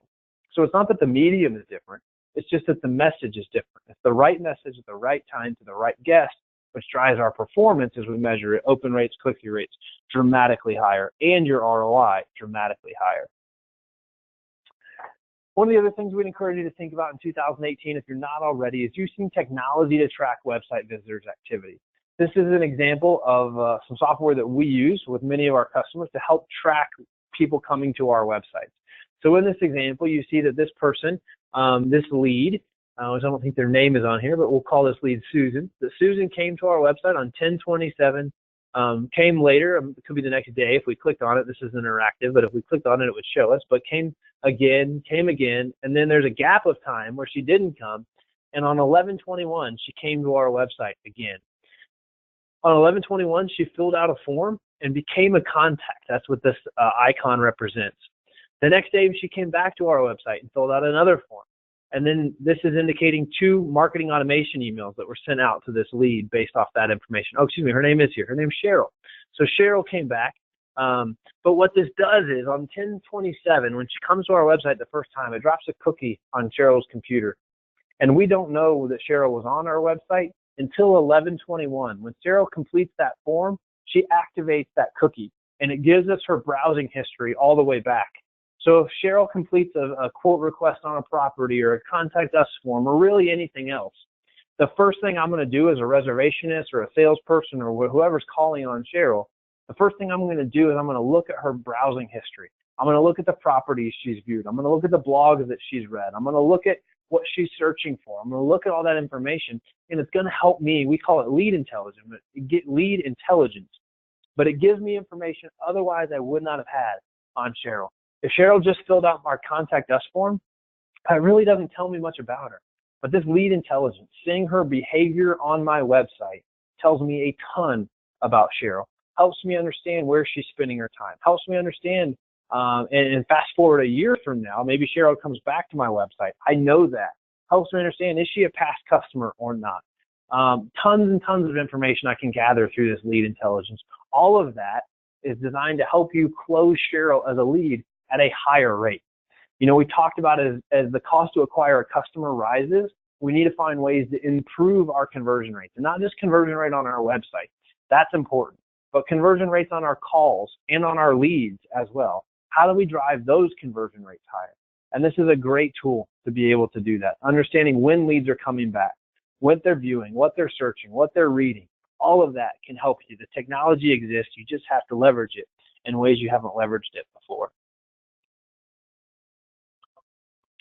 So it's not that the medium is different. It's just that the message is different. It's the right message at the right time to the right guest, which drives our performance as we measure it. Open rates, click-through rates, dramatically higher, and your ROI dramatically higher. One of the other things we'd encourage you to think about in 2018, if you're not already, is using technology to track website visitors' activity. This is an example of some software that we use with many of our customers to help track people coming to our websites. So in this example, you see that this person, this lead, which I don't think their name is on here, but we'll call this lead Susan. That Susan came to our website on 10/27, came later, it could be the next day if we clicked on it. This is interactive, but if we clicked on it, it would show us, but came again, and then there's a gap of time where she didn't come, and on 11/21, she came to our website again. On 11/21, she filled out a form and became a contact. That's what this icon represents. The next day, she came back to our website and filled out another form. And then this is indicating 2 marketing automation emails that were sent out to this lead based off that information. Oh, excuse me, her name is here. Her name's Cheryl. So Cheryl came back. But what this does is on 10/27, when she comes to our website the first time, it drops a cookie on Cheryl's computer. And we don't know that Cheryl was on our website until 11/21. When Cheryl completes that form, she activates that cookie, and it gives us her browsing history all the way back. So if Cheryl completes a quote request on a property or a contact us form or really anything else, the first thing I'm going to do as a reservationist or a salesperson or whoever's calling on Cheryl, the first thing I'm going to do is I'm going to look at her browsing history. I'm going to look at the properties she's viewed. I'm going to look at the blogs that she's read. I'm going to look at what she's searching for. I'm going to look at all that information, and it's going to help me. We call it lead intelligence. Lead intelligence, but it gives me information otherwise I would not have had on Cheryl. If Cheryl just filled out our contact us form, it really doesn't tell me much about her. But this lead intelligence, seeing her behavior on my website, tells me a ton about Cheryl, helps me understand where she's spending her time, helps me understand, and fast forward a year from now, maybe Cheryl comes back to my website. I know that. Helps me understand, is she a past customer or not? Tons and tons of information I can gather through this lead intelligence. All of that is designed to help you close Cheryl as a lead at a higher rate. You know, we talked about as the cost to acquire a customer rises, we need to find ways to improve our conversion rates, and not just conversion rate on our website. That's important, but conversion rates on our calls and on our leads as well. How do we drive those conversion rates higher? And this is a great tool to be able to do that. Understanding when leads are coming back, what they're viewing, what they're searching, what they're reading, all of that can help you. The technology exists. You just have to leverage it in ways you haven't leveraged it before.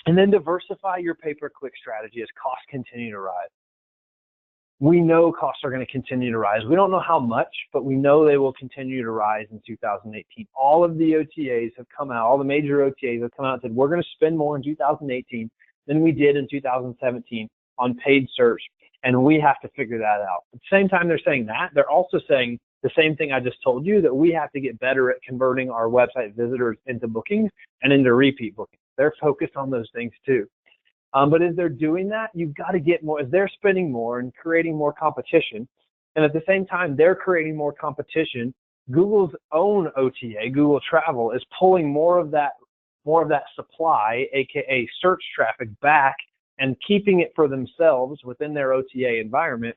And then diversify your pay-per-click strategy as costs continue to rise. We know costs are going to continue to rise. We don't know how much, but we know they will continue to rise in 2018. All of the OTAs have come out, all the major OTAs have come out and said, we're going to spend more in 2018 than we did in 2017 on paid search, and we have to figure that out. At the same time they're saying that, they're also saying the same thing I just told you, that we have to get better at converting our website visitors into bookings and into repeat bookings. They're focused on those things too. But as they're doing that, you've got to get more, as they're spending more and creating more competition, and at the same time they're creating more competition, Google's own OTA, Google Travel, is pulling more of that supply, aka search traffic, back and keeping it for themselves within their OTA environment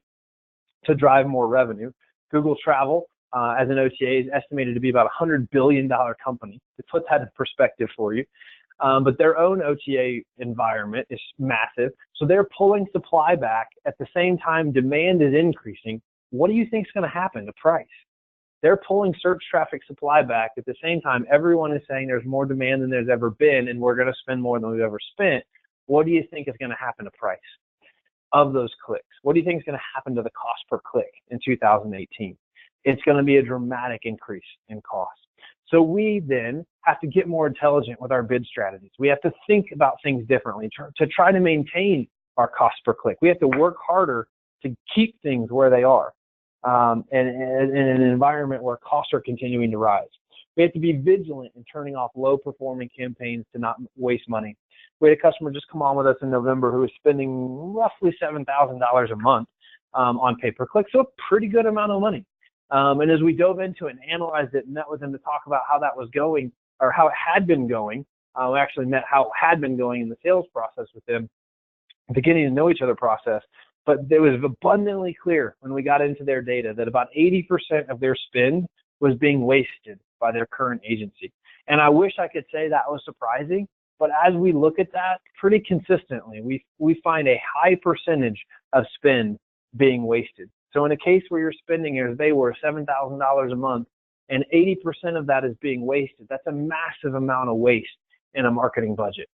to drive more revenue. Google Travel, as an OTA, is estimated to be about a $100 billion company. To put that in perspective for you. But their own OTA environment is massive. So they're pulling supply back. At the same time, demand is increasing. What do you think is going to happen to price? They're pulling search traffic supply back. At the same time, everyone is saying there's more demand than there's ever been, and we're going to spend more than we've ever spent. What do you think is going to happen to price of those clicks? What do you think is going to happen to the cost per click in 2018? It's going to be a dramatic increase in cost. So we then have to get more intelligent with our bid strategies. We have to think about things differently to try to maintain our cost per click. We have to work harder to keep things where they are, and in an environment where costs are continuing to rise. We have to be vigilant in turning off low-performing campaigns to not waste money. We had a customer just come on with us in November who was spending roughly $7,000 a month on pay-per-click, so a pretty good amount of money. And as we dove into it and analyzed it and met with him to talk about how that was going, or how it had been going, we actually met how it had been going in the sales process with him, beginning to know each other process. But it was abundantly clear when we got into their data that about 80% of their spend was being wasted by their current agency. And I wish I could say that was surprising, but as we look at that pretty consistently, we find a high percentage of spend being wasted. So in a case where you're spending, as they were, $7,000 a month, and 80% of that is being wasted, that's a massive amount of waste in a marketing budget.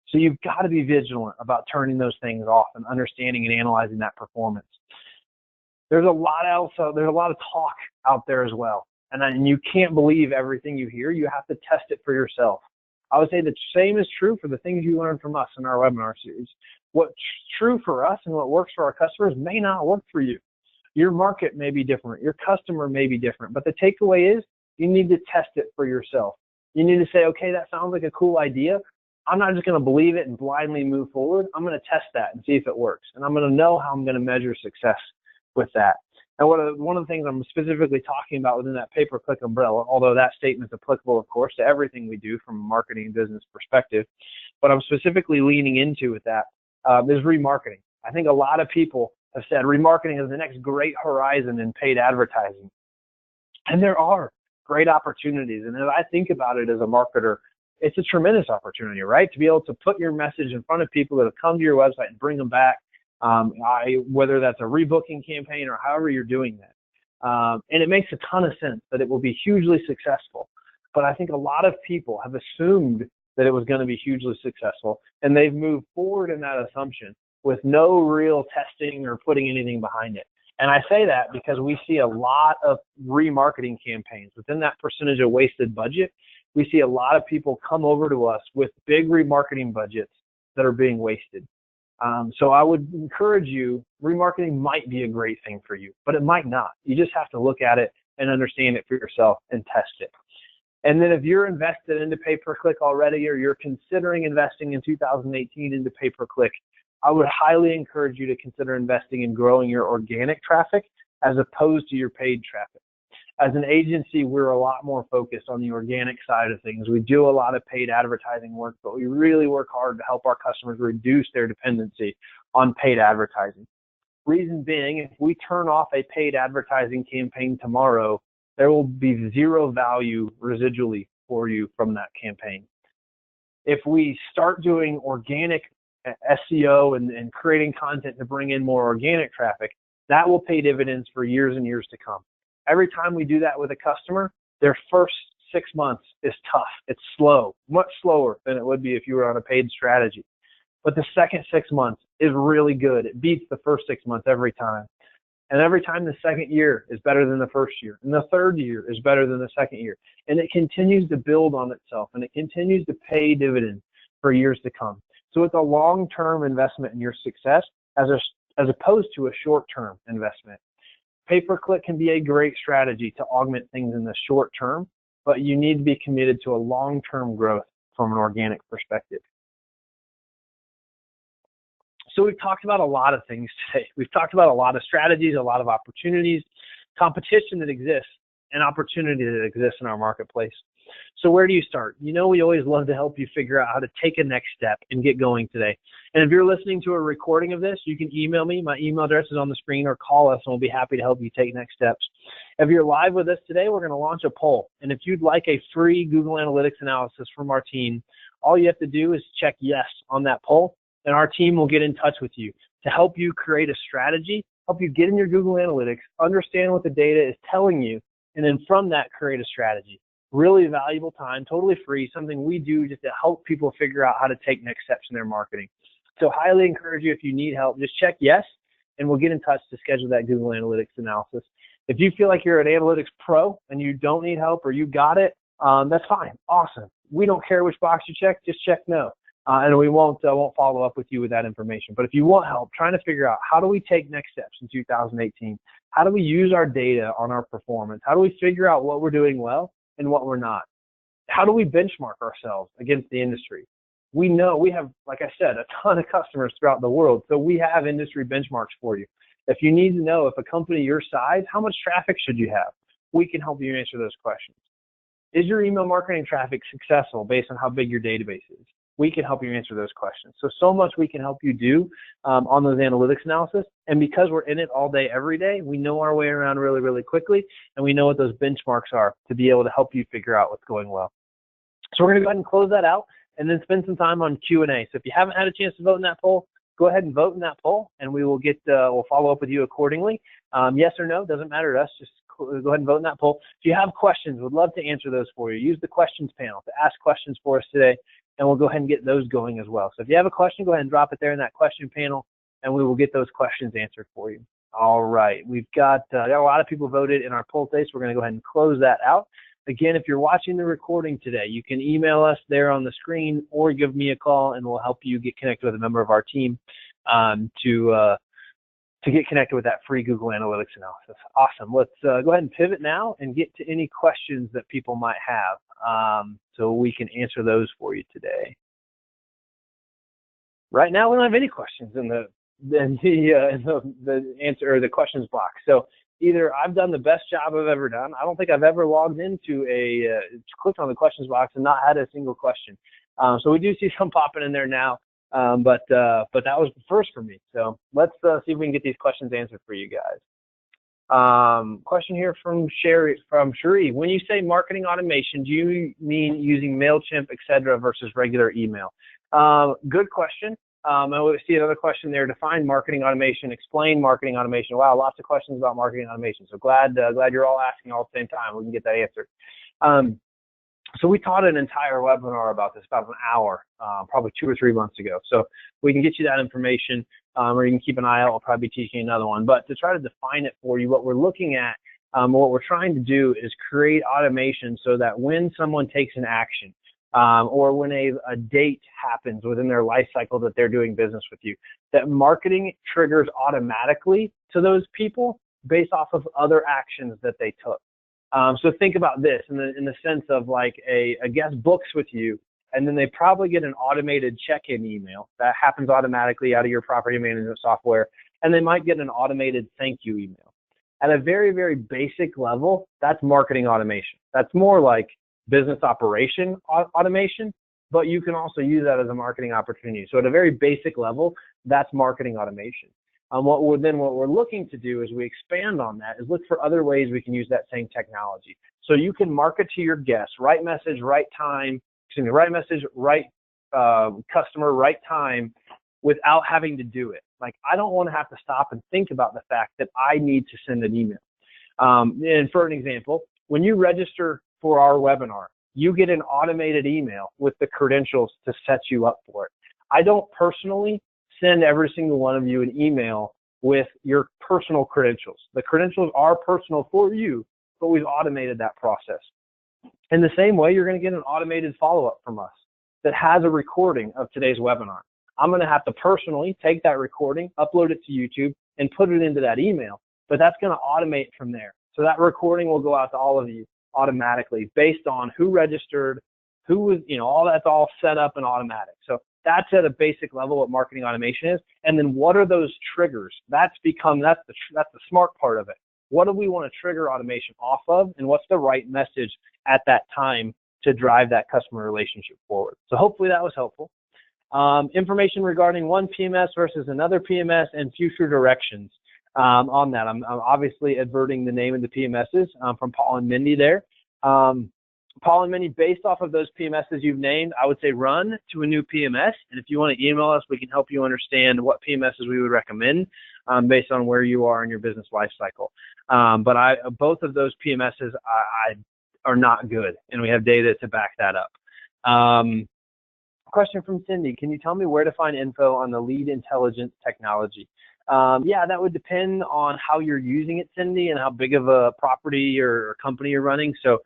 So you've got to be vigilant about turning those things off and understanding and analyzing that performance. There's a lot else. There's a lot of talk out there as well, and you can't believe everything you hear. You have to test it for yourself. I would say the same is true for the things you learn from us in our webinar series. What's true for us and what works for our customers may not work for you. Your market may be different. Your customer may be different. But the takeaway is you need to test it for yourself. You need to say, okay, that sounds like a cool idea. I'm not just going to believe it and blindly move forward. I'm going to test that and see if it works. And I'm going to know how I'm going to measure success with that. And one of the things I'm specifically talking about within that pay-per-click umbrella, although that statement is applicable, of course, to everything we do from a marketing and business perspective, what I'm specifically leaning into with that is remarketing. I think a lot of people have said remarketing is the next great horizon in paid advertising. And there are great opportunities. And as I think about it as a marketer, it's a tremendous opportunity, right? To be able to put your message in front of people that have come to your website and bring them back, whether that's a rebooking campaign or however you're doing that. And it makes a ton of sense that it will be hugely successful. But I think a lot of people have assumed that it was going to be hugely successful, and they've moved forward in that assumption with no real testing or putting anything behind it. And I say that because we see a lot of remarketing campaigns. Within that percentage of wasted budget, we see a lot of people come over to us with big remarketing budgets that are being wasted. So I would encourage you, remarketing might be a great thing for you, but it might not. You just have to look at it and understand it for yourself and test it. And then if you're invested into pay-per-click already, or you're considering investing in 2018 into pay-per-click, I would highly encourage you to consider investing in growing your organic traffic as opposed to your paid traffic. As an agency, we're a lot more focused on the organic side of things. We do a lot of paid advertising work, but we really work hard to help our customers reduce their dependency on paid advertising. Reason being, if we turn off a paid advertising campaign tomorrow, there will be zero value residually for you from that campaign. If we start doing organic SEO and creating content to bring in more organic traffic, that will pay dividends for years and years to come. Every time we do that with a customer, their first 6 months is tough. It's slow, much slower than it would be if you were on a paid strategy. But the second 6 months is really good. It beats the first 6 months every time. And every time the second year is better than the first year. And the third year is better than the second year. And it continues to build on itself, and it continues to pay dividends for years to come. So it's a long-term investment in your success as opposed to a short-term investment. Pay-per-click can be a great strategy to augment things in the short term, but you need to be committed to a long-term growth from an organic perspective. So we've talked about a lot of things today. We've talked about a lot of strategies, a lot of opportunities, competition that exists, and opportunity that exists in our marketplace. So where do you start? You know, we always love to help you figure out how to take a next step and get going today. And if you're listening to a recording of this, you can email me. My email address is on the screen, or call us, and we'll be happy to help you take next steps. If you're live with us today, we're going to launch a poll. And if you'd like a free Google Analytics analysis from our team, all you have to do is check yes on that poll, and our team will get in touch with you to help you create a strategy, help you get in your Google Analytics, understand what the data is telling you, and then from that, create a strategy. Really valuable time, totally free, something we do just to help people figure out how to take next steps in their marketing. So highly encourage you, if you need help, just check yes, and we'll get in touch to schedule that Google Analytics analysis. If you feel like you're an analytics pro and you don't need help, or you got it, that's fine. Awesome. We don't care which box you check, just check no. And we won't follow up with you with that information. But if you want help trying to figure out how do we take next steps in 2018, how do we use our data on our performance, how do we figure out what we're doing well and what we're not, how do we benchmark ourselves against the industry? We know we have, like I said, a ton of customers throughout the world, so we have industry benchmarks for you. If you need to know, if a company your size, how much traffic should you have? We can help you answer those questions. Is your email marketing traffic successful based on how big your database is? We can help you answer those questions. So much we can help you do on those analytics analysis. And because we're in it all day, every day, we know our way around really, really quickly, and we know what those benchmarks are to be able to help you figure out what's going well. So we're going to go ahead and close that out and then spend some time on Q&A. So if you haven't had a chance to vote in that poll, go ahead and vote in that poll, and we will we'll follow up with you accordingly. Yes or no, doesn't matter to us. Just go ahead and vote in that poll. If you have questions, we'd love to answer those for you. Use the questions panel to ask questions for us today, and we'll go ahead and get those going as well. So if you have a question, go ahead and drop it there in that question panel, and we will get those questions answered for you. All right, we've got a lot of people voted in our poll today, so we're going to go ahead and close that out. Again, if you're watching the recording today, you can email us there on the screen, or give me a call, and we'll help you get connected with a member of our team to get connected with that free Google Analytics analysis. Awesome. Let's go ahead and pivot now and get to any questions that people might have, so we can answer those for you today. Right now, we don't have any questions in the answer or the questions box. So either I've done the best job I've ever done. I don't think I've ever logged into clicked on the questions box and not had a single question. So we do see some popping in there now. But that was the first for me. So let's see if we can get these questions answered for you guys. Question here from Cherie. When you say marketing automation, do you mean using MailChimp, etc., versus regular email? Good question. And we see another question there. Define marketing automation. Explain marketing automation. Wow, lots of questions about marketing automation. So glad you're all asking all at the same time. We can get that answered. So we taught an entire webinar about this, about an hour, probably 2 or 3 months ago. So we can get you that information, or you can keep an eye out. I'll probably be teaching another one. But to try to define it for you, what we're looking at, what we're trying to do is create automation so that when someone takes an action, or when a date happens within their life cycle that they're doing business with you, that marketing triggers automatically to those people based off of other actions that they took. So think about this in the sense of like a guest books with you, and then they probably get an automated check-in email that happens automatically out of your property management software, and they might get an automated thank you email. At a very, very basic level, that's marketing automation. That's more like business operation automation, but you can also use that as a marketing opportunity. So at a very basic level, that's marketing automation. What we're looking to do as we expand on that is look for other ways we can use that same technology. So you can market to your guests, right message, right time, right message, right customer, right time, without having to do it. Like, I don't want to have to stop and think about the fact that I need to send an email. And for an example, when you register for our webinar, you get an automated email with the credentials to set you up for it. I don't personally send every single one of you an email with your personal credentials. The credentials are personal for you, but we've automated that process. In the same way, you're going to get an automated follow-up from us that has a recording of today's webinar. I'm going to have to personally take that recording, upload it to YouTube, and put it into that email, but that's going to automate from there. So that recording will go out to all of you automatically based on who registered, who was, all that's all set up and automatic. So that's at a basic level what marketing automation is. And then what are those triggers? That's the smart part of it. What do we want to trigger automation off of, and what's the right message at that time to drive that customer relationship forward? So hopefully that was helpful. Information regarding one PMS versus another PMS and future directions on that. I'm obviously adverting the name of the PMSs from Paul and Mindy there. Paul and Mindy, based off of those PMSs you've named, I would say run to a new PMS. And if you want to email us, we can help you understand what PMSs we would recommend based on where you are in your business life cycle. But both of those PMSs are not good, and we have data to back that up. Question from Cindy, can you tell me where to find info on the lead intelligence technology? Yeah, that would depend on how you're using it, Cindy, and how big of a property or company you're running. So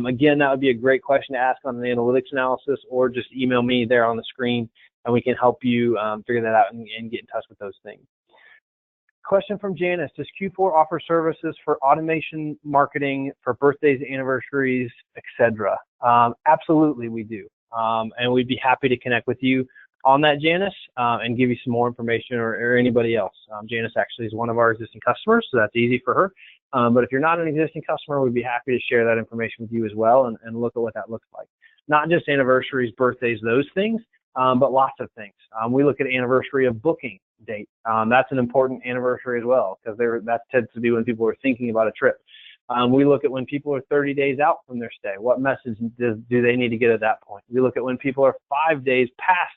again, that would be a great question to ask on the analytics analysis, or just email me there on the screen, and we can help you figure that out and get in touch with those things. Question from Janice, does Q4 offer services for automation marketing for birthdays, anniversaries, etc.? Absolutely, we do. And we'd be happy to connect with you on that, Janice, and give you some more information, or anybody else. Janice actually is one of our existing customers, so that's easy for her. But if you're not an existing customer, we'd be happy to share that information with you as well, and look at what that looks like. Not just anniversaries, birthdays, those things, but lots of things. We look at anniversary of booking date. That's an important anniversary as well, because that tends to be when people are thinking about a trip. We look at when people are 30 days out from their stay. What message do they need to get at that point? We look at when people are 5 days past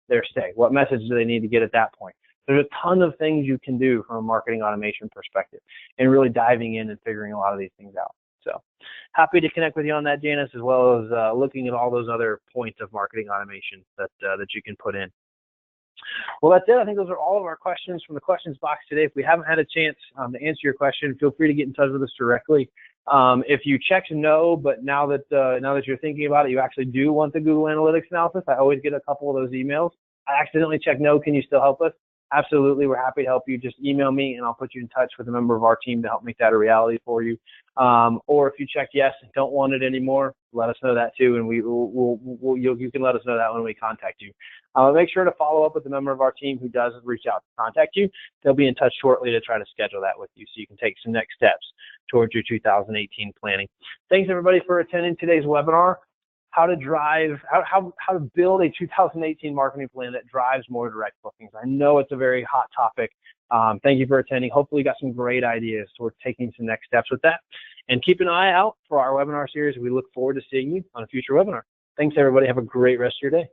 their stay. What message do they need to get at that point? There's a ton of things you can do from a marketing automation perspective, and really diving in and figuring a lot of these things out. So happy to connect with you on that, Janice, as well as looking at all those other points of marketing automation that you can put in. Well, that's it. I think those are all of our questions from the questions box today. If we haven't had a chance to answer your question, feel free to get in touch with us directly. If you checked no, but now that you're thinking about it, you actually do want the Google Analytics analysis, I always get a couple of those emails. I accidentally checked no. Can you still help us? Absolutely. We're happy to help you. Just email me, and I'll put you in touch with a member of our team to help make that a reality for you. Or if you check yes and don't want it anymore, let us know that too, and you can let us know that when we contact you. Make sure to follow up with a member of our team who does reach out to contact you. They'll be in touch shortly to try to schedule that with you, so you can take some next steps towards your 2018 planning. Thanks everybody for attending today's webinar. How to build a 2018 marketing plan that drives more direct bookings. I know it's a very hot topic. Thank you for attending. Hopefully you got some great ideas towards taking some next steps with that. And keep an eye out for our webinar series. We look forward to seeing you on a future webinar. Thanks everybody. Have a great rest of your day.